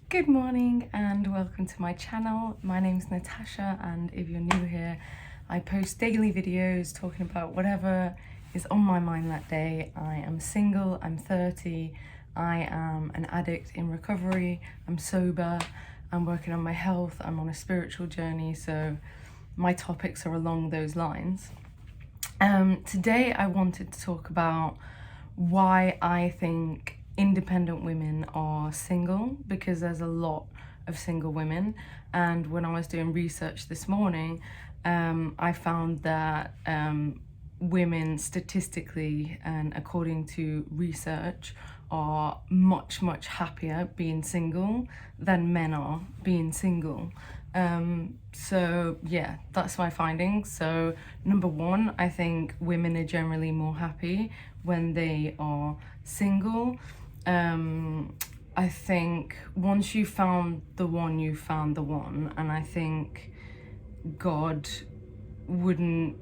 Good morning and welcome to my channel. My name's Natasha, and if you're new here, I post daily videos talking about whatever is on my mind that day. I am single, I'm 30, I am an addict in recovery, I'm sober, I'm working on my health, I'm on a spiritual journey, so my topics are along those lines. Today I wanted to talk about why I think independent women are single, because there's a lot of single women, and when I was doing research this morning, I found that women statistically and according to research are much happier being single than men are being single. So yeah, that's my findings. So number one, I think women are generally more happy when they are single. I think once you found the one, you found the one, and I think God wouldn't,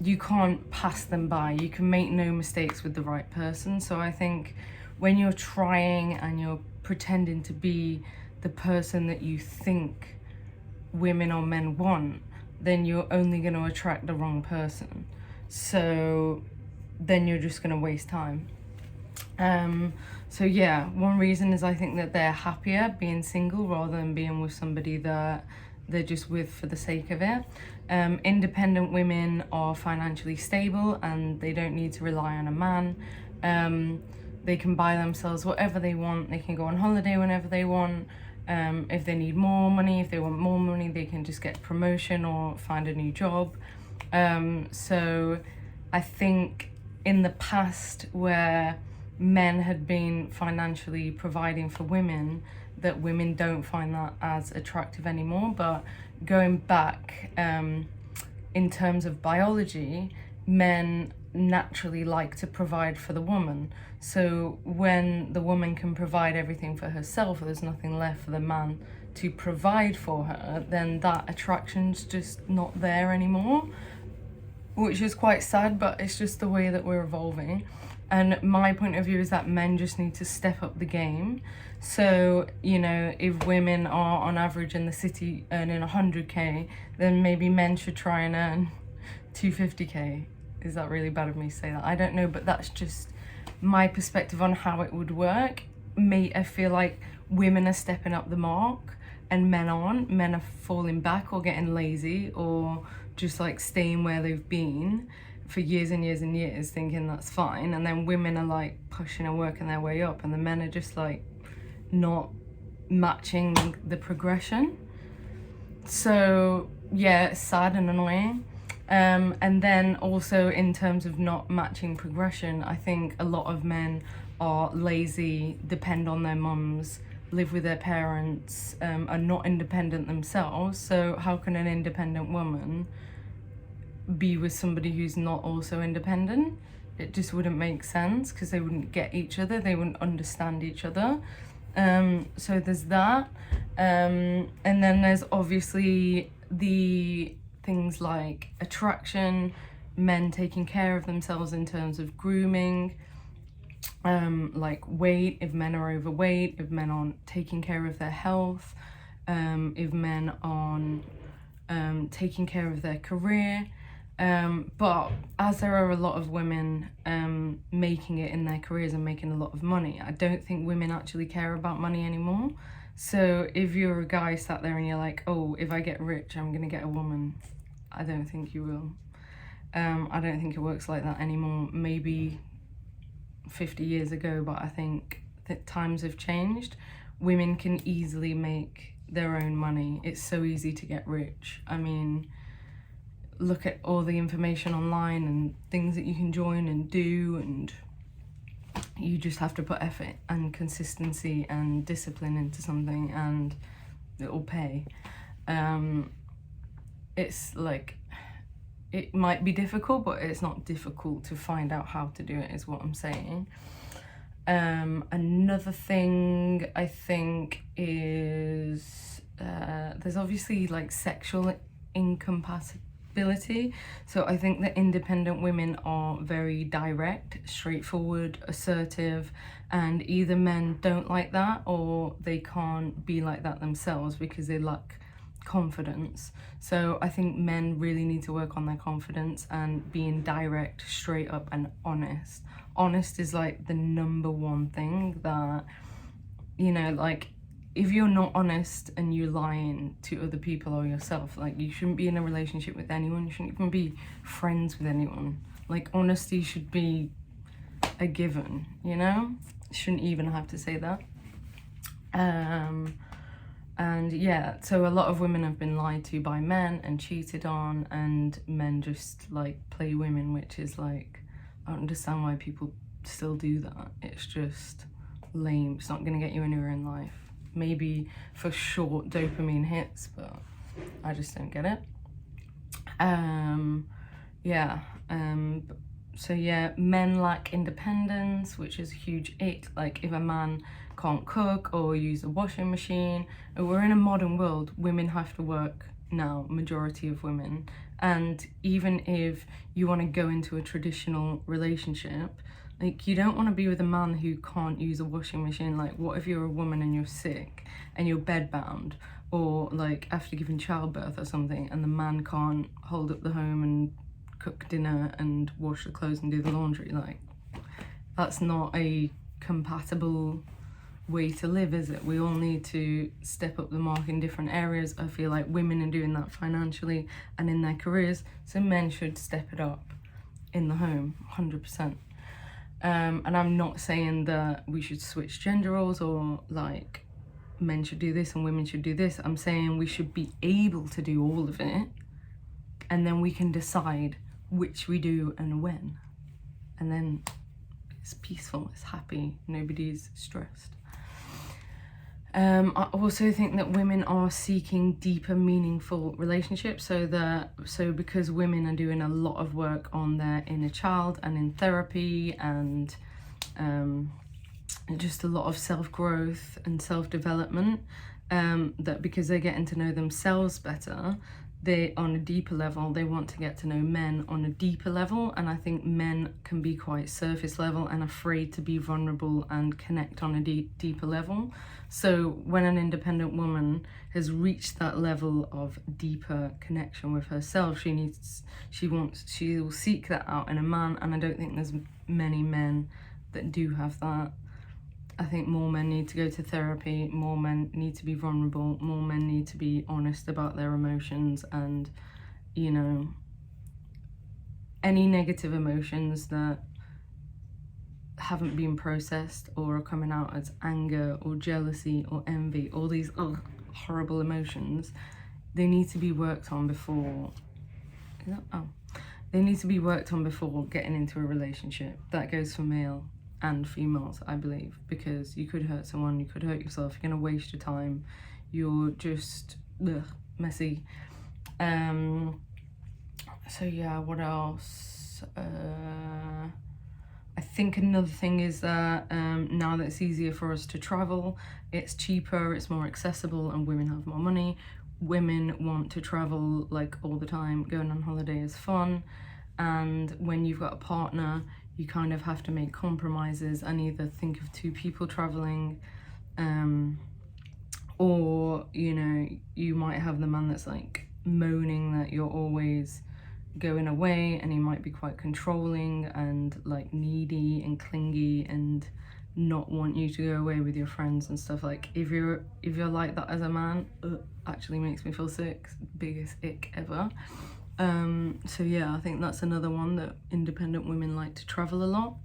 you can't pass them by. You can make no mistakes with the right person. So I think when you're trying and you're pretending to be the person that you think women or men want, then you're only going to attract the wrong person. So then you're just going to waste time. So yeah, one reason is I think that they're happier being single rather than being with somebody that they're just with for the sake of it. Independent women are financially stable and they don't need to rely on a man. They can buy themselves whatever they want. They can go on holiday whenever they want. If they need more money, if they want more money, they can just get a promotion or find a new job. So I think in the past, where men had been financially providing for women, that women don't find that as attractive anymore. But going back, in terms of biology, men naturally like to provide for the woman. So when the woman can provide everything for herself, there's nothing left for the man to provide for her, then that attraction's just not there anymore, which is quite sad, but it's just the way that we're evolving. And my point of view is that men just need to step up the game. So, you know, if women are on average in the city earning 100k, then maybe men should try and earn 250k. Is that really bad of me to say that? I don't know, but that's just my perspective on how it would work. I feel like women are stepping up the mark and men aren't. Men are falling back or getting lazy or just like staying where they've been for years and years and years, thinking that's fine. And then women are like pushing and working their way up, and the men are just like not matching the progression. So yeah, it's sad and annoying. And then also in terms of not matching progression, I think a lot of men are lazy, depend on their mums, live with their parents, are not independent themselves. So how can an independent woman be with somebody who's not also independent? It just wouldn't make sense, because they wouldn't get each other, they wouldn't understand each other. So there's that. And then there's obviously the things like attraction, men taking care of themselves in terms of grooming, like weight, if men are overweight, if men aren't taking care of their health, if men aren't taking care of their career. But as there are a lot of women making it in their careers and making a lot of money, I don't think women actually care about money anymore. So if you're a guy sat there and you're like, oh, if I get rich, I'm gonna get a woman, I don't think you will. I don't think it works like that anymore. Maybe 50 years ago, but I think that times have changed. Women can easily make their own money. It's so easy to get rich. I mean, look at all the information online and things that you can join and do, and you just have to put effort and consistency and discipline into something and it will pay. It's like, it might be difficult, but it's not difficult to find out how to do it, is what I'm saying. Another thing I think is there's obviously like sexual incompatibility incompatibility. So I think that independent women are very direct, straightforward, assertive, and either men don't like that or they can't be like that themselves because they lack confidence. So I think men really need to work on their confidence and being direct, straight up, and honest. Honest is like the number one thing that, you know, like, if you're not honest and you're lying to other people or yourself, like, you shouldn't be in a relationship with anyone. You shouldn't even be friends with anyone. Like, honesty should be a given, you know? Shouldn't even have to say that. And yeah, so a lot of women have been lied to by men and cheated on, and men just like play women, which is like, I don't understand why people still do that. It's just lame. It's not gonna get you anywhere in life. Maybe for short dopamine hits, but I just don't get it. So yeah, men lack independence, which is a huge ick. Like, if a man can't cook or use a washing machine, we're in a modern world, women have to work now, majority of women. And even if you want to go into a traditional relationship, like, you don't want to be with a man who can't use a washing machine. Like, what if you're a woman and you're sick and you're bedbound, or like after giving childbirth or something, and the man can't hold up the home and cook dinner and wash the clothes and do the laundry? Like, that's not a compatible way to live, is it? We all need to step up the mark in different areas. I feel like women are doing that financially and in their careers, so men should step it up in the home, 100%. And I'm not saying that we should switch gender roles or like men should do this and women should do this. I'm saying we should be able to do all of it, and then we can decide which we do and when. And then it's peaceful, it's happy, nobody's stressed. I also think that women are seeking deeper, meaningful relationships. So because women are doing a lot of work on their inner child and in therapy, and just a lot of self-growth and self-development, that because they're getting to know themselves better, they, on a deeper level, they want to get to know men on a deeper level. And I think men can be quite surface level and afraid to be vulnerable and connect on a deeper level. So when an independent woman has reached that level of deeper connection with herself, she will seek that out in a man. And I don't think there's many men that do have that. I think more men need to go to therapy, more men need to be vulnerable, more men need to be honest about their emotions, and, you know, any negative emotions that haven't been processed or are coming out as anger or jealousy or envy, all these horrible emotions, they need to be worked on before, they need to be worked on before getting into a relationship. That goes for male and females, I believe, because you could hurt someone, you could hurt yourself, you're gonna waste your time, you're just messy. So yeah, what else? I think another thing is that now that it's easier for us to travel, it's cheaper, it's more accessible, and women have more money. Women want to travel like all the time. Going on holiday is fun, and when you've got a partner, you kind of have to make compromises and either think of two people traveling, or, you know, you might have the man that's like moaning that you're always going away, and he might be quite controlling and like needy and clingy and not want you to go away with your friends and stuff. Like, if you're like that as a man, actually makes me feel sick. Biggest ick ever. So yeah, I think that's another one, that independent women like to travel a lot,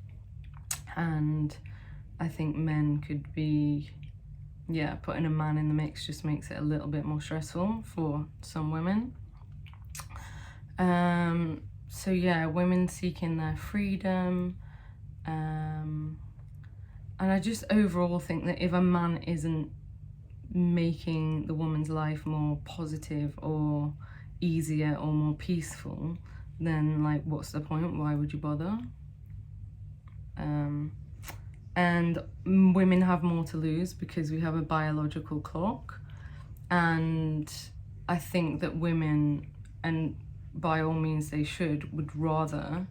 and I think men could be, yeah, putting a man in the mix just makes it a little bit more stressful for some women. So yeah, women seeking their freedom, and I just overall think that if a man isn't making the woman's life more positive or easier or more peaceful, then like, what's the point? Why would you bother? And women have more to lose because we have a biological clock, and I think that women, and by all means they should, would rather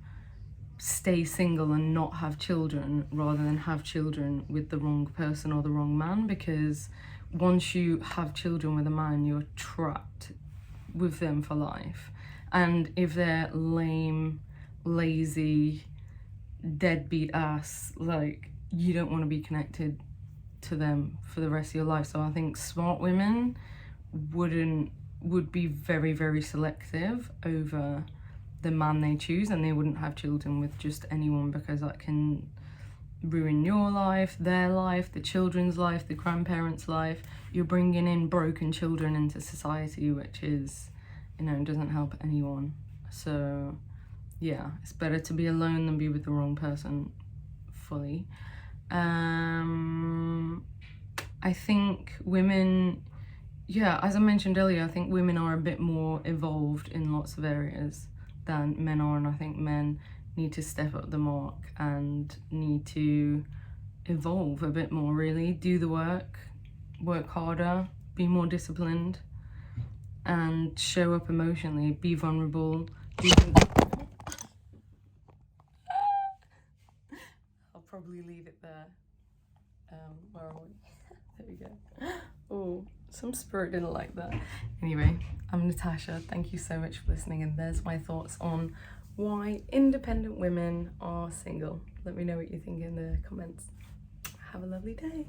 stay single and not have children rather than have children with the wrong person or the wrong man, because once you have children with a man, you're trapped with them for life. And if they're lame, lazy, deadbeat ass, like, you don't want to be connected to them for the rest of your life. So I think smart women would be very, very selective over the man they choose, and they wouldn't have children with just anyone, because that can ruin your life, their life, the children's life, the grandparents' life. You're bringing in broken children into society, which is, doesn't help anyone. So yeah, it's better to be alone than be with the wrong person fully. I think women, as I mentioned earlier, I think women are a bit more evolved in lots of areas than men are, and I think men need to step up the mark and need to evolve a bit more, really. Do the work harder, be more disciplined, and show up emotionally, be vulnerable. I'll probably leave it there. Where are we? There we go. Oh, some spirit didn't like that. Anyway, I'm Natasha. Thank you so much for listening, and there's my thoughts on why independent women are single. Let me know what you think in the comments. Have a lovely day.